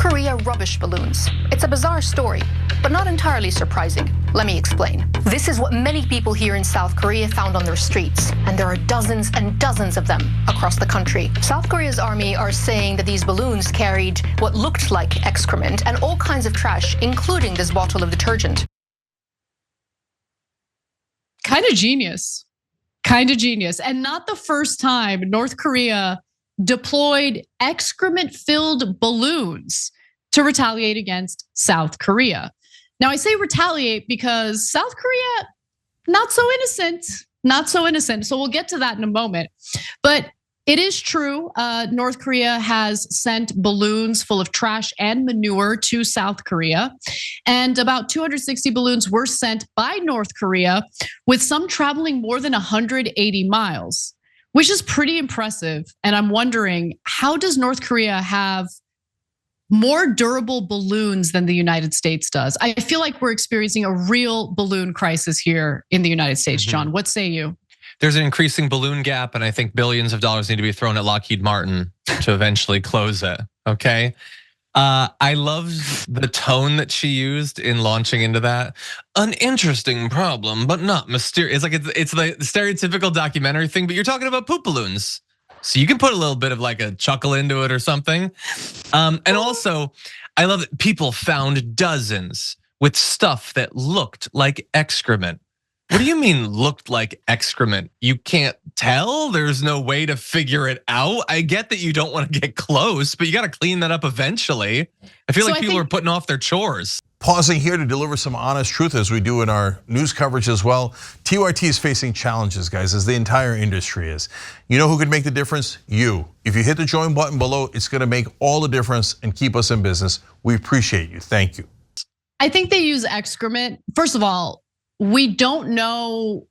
Korea rubbish balloons. It's a bizarre story, but not entirely surprising. Let me explain. This is what many people here in South Korea found on their streets, and there are dozens and dozens of them across the country. South Korea's army are saying that these balloons carried what looked like excrement and all kinds of trash, including this bottle of detergent. Kind of genius. And not the first time North Korea deployed excrement-filled balloons to retaliate against South Korea. Now, I say retaliate because South Korea, not so innocent. So we'll get to that in a moment. But it is true, North Korea has sent balloons full of trash and manure to South Korea. And about 260 balloons were sent by North Korea, with some traveling more than 180 miles, which is pretty impressive. And I'm wondering, how does North Korea have more durable balloons than the United States does? I feel like we're experiencing a real balloon crisis here in the United States. John, what say you? There's an increasing balloon gap, and I think billions of dollars need to be thrown at Lockheed Martin to eventually close it, okay? I love the tone that she used in launching into that. An interesting problem, but not mysterious. It's the stereotypical documentary thing, but you're talking about poop balloons. So you can put a little bit of like a chuckle into it or something. And also, I love that people found dozens with stuff that looked like excrement. What do you mean looked like excrement? You can't tell? There's no way to figure it out? I get that you don't want to get close, but you got to clean that up eventually. I feel like people are putting off their chores. Pausing here to deliver some honest truth, as we do in our news coverage as well. TYT is facing challenges, guys, as the entire industry is. You know who could make the difference? You. If you hit the join button below, it's gonna make all the difference and keep us in business. We appreciate you, thank you. I think they use excrement. First of all, we don't know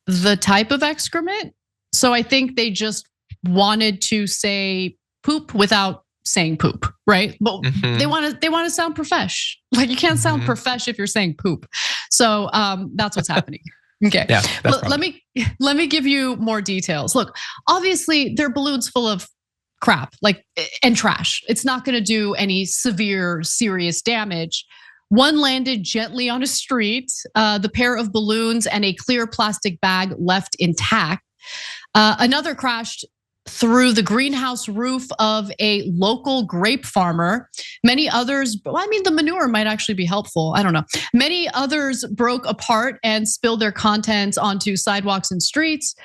the type of excrement. So I think they just wanted to say poop without saying poop, right? But they want to sound profesh. Like you can't sound profesh if you're saying poop. So that's what's happening. Okay. Yeah, let me give you more details. Look, obviously they're balloons full of crap, and trash. It's not going to do any severe, serious damage. One landed gently on a street. The pair of balloons and a clear plastic bag left intact. Another crashed through the greenhouse roof of a local grape farmer. Many others, the manure might actually be helpful. I don't know. Many others broke apart and spilled their contents onto sidewalks and streets.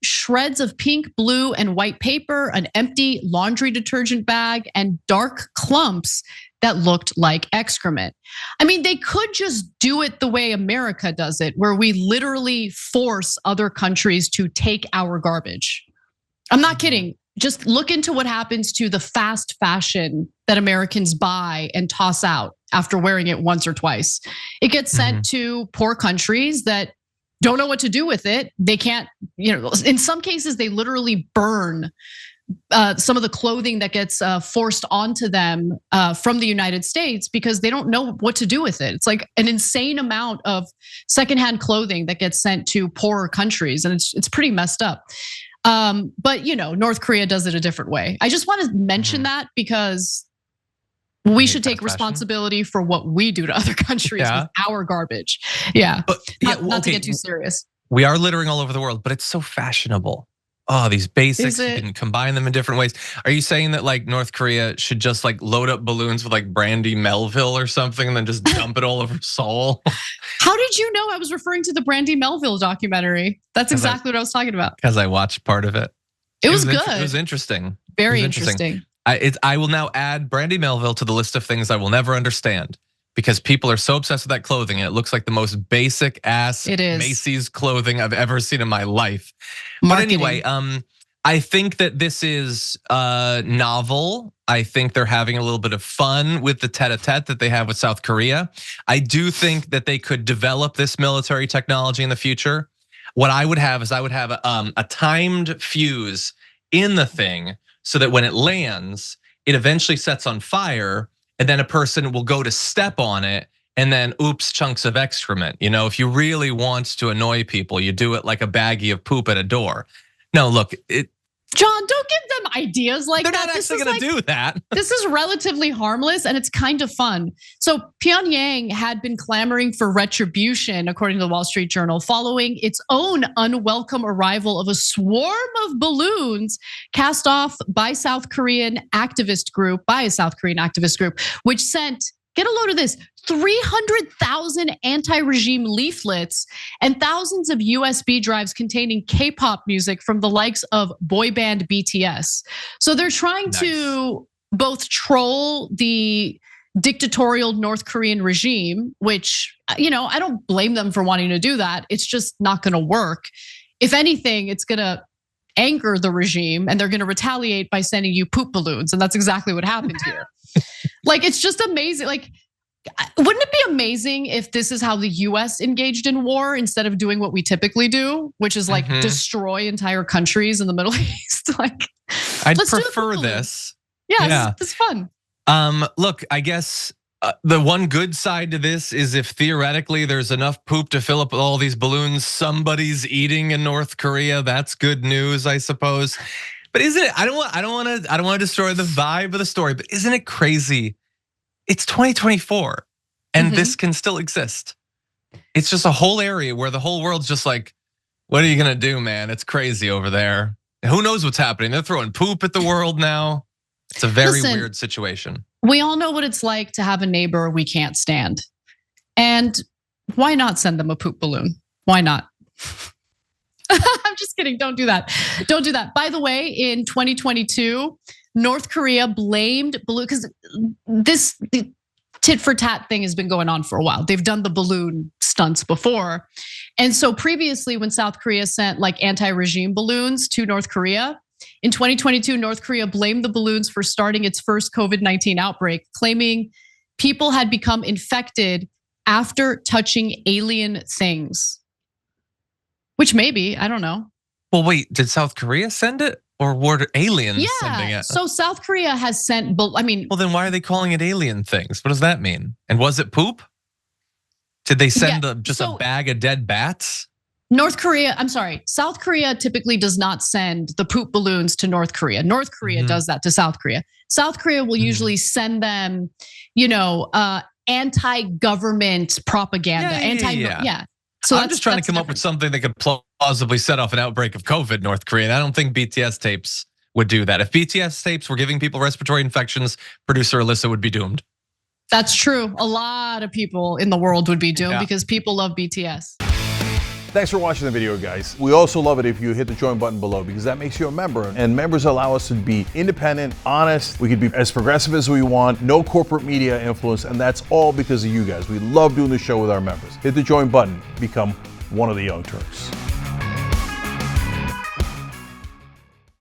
Shreds of pink, blue, and white paper, an empty laundry detergent bag, and dark clumps that looked like excrement. They could just do it the way America does it, where we literally force other countries to take our garbage. I'm not kidding. Just look into what happens to the fast fashion that Americans buy and toss out after wearing it once or twice. It gets sent to poor countries that don't know what to do with it. They can't, in some cases, they literally burn some of the clothing that gets forced onto them from the United States because they don't know what to do with it. It's like an insane amount of secondhand clothing that gets sent to poorer countries, and it's pretty messed up. But North Korea does it a different way. I just want to mention that because we should take responsibility for what we do to other countries with our garbage. Yeah, but not to get too serious. We are littering all over the world, but it's so fashionable. Oh, these basics, you can combine them in different ways. Are you saying that North Korea should just load up balloons with Brandy Melville or something and then just dump it all over Seoul? How did you know I was referring to the Brandy Melville documentary? That's exactly what I was talking about. Because I watched part of it. It was good. It was interesting. Very interesting. I will now add Brandy Melville to the list of things I will never understand. Because people are so obsessed with that clothing, and it looks like the most basic ass Macy's clothing I've ever seen in my life. Marketing. But anyway, I think that this is novel. I think they're having a little bit of fun with the tete-a-tete that they have with South Korea. I do think that they could develop this military technology in the future. What I would have is a timed fuse in the thing so that when it lands, it eventually sets on fire. And then a person will go to step on it and then oops, chunks of excrement. If you really want to annoy people, you do it like a baggie of poop at a door. No, look, John, don't give them ideas like They're that. not actually going to do that. This is relatively harmless and it's kind of fun. So Pyongyang had been clamoring for retribution, according to the Wall Street Journal, following its own unwelcome arrival of a swarm of balloons cast off by a South Korean activist group, which sent, get a load of this, 300,000 anti-regime leaflets and thousands of USB drives containing K-pop music from the likes of boy band BTS. So they're trying to both troll the dictatorial North Korean regime, which, I don't blame them for wanting to do that. It's just not gonna work. If anything, it's gonna anger the regime and they're gonna retaliate by sending you poop balloons. And that's exactly what happened here. Like, it's just amazing. Like, wouldn't it be amazing if this is how the US engaged in war instead of doing what we typically do, which is like destroy entire countries in the Middle East? Like, I'd prefer this. Yeah, it's fun. Look, I guess the one good side to this is if theoretically there's enough poop to fill up all these balloons somebody's eating in North Korea, that's good news, I suppose. But isn't it? I don't want to destroy the vibe of the story, but isn't it crazy? It's 2024 and this can still exist. It's just a whole area where the whole world's just like, what are you gonna do, man? It's crazy over there. Who knows what's happening? They're throwing poop at the world now. It's a very weird situation. We all know what it's like to have a neighbor we can't stand. And why not send them a poop balloon? Why not? I'm just kidding, don't do that. Don't do that. By the way, in 2022, North Korea blamed balloon, because this tit-for-tat thing has been going on for a while. They've done the balloon stunts before. And so previously when South Korea sent like anti-regime balloons to North Korea, in 2022, North Korea blamed the balloons for starting its first COVID-19 outbreak, claiming people had become infected after touching alien things. Which maybe, I don't know. Well, wait, did South Korea send it? Or were aliens sending it? So South Korea has sent, well, then why are they calling it alien things? What does that mean? And was it poop? Did they send just a bag of dead bats? South Korea typically does not send the poop balloons to North Korea. North Korea does that to South Korea. South Korea will usually send them, anti-government propaganda, So I'm just trying to come up with something that could plausibly set off an outbreak of COVID, North Korea. And I don't think BTS tapes would do that. If BTS tapes were giving people respiratory infections, producer Alyssa would be doomed. That's true. A lot of people in the world would be doomed because people love BTS. Thanks for watching the video, guys. We also love it if you hit the join button below because that makes you a member. And members allow us to be independent, honest. We can be as progressive as we want, no corporate media influence, and that's all because of you guys. We love doing the show with our members. Hit the join button, become one of the Young Turks.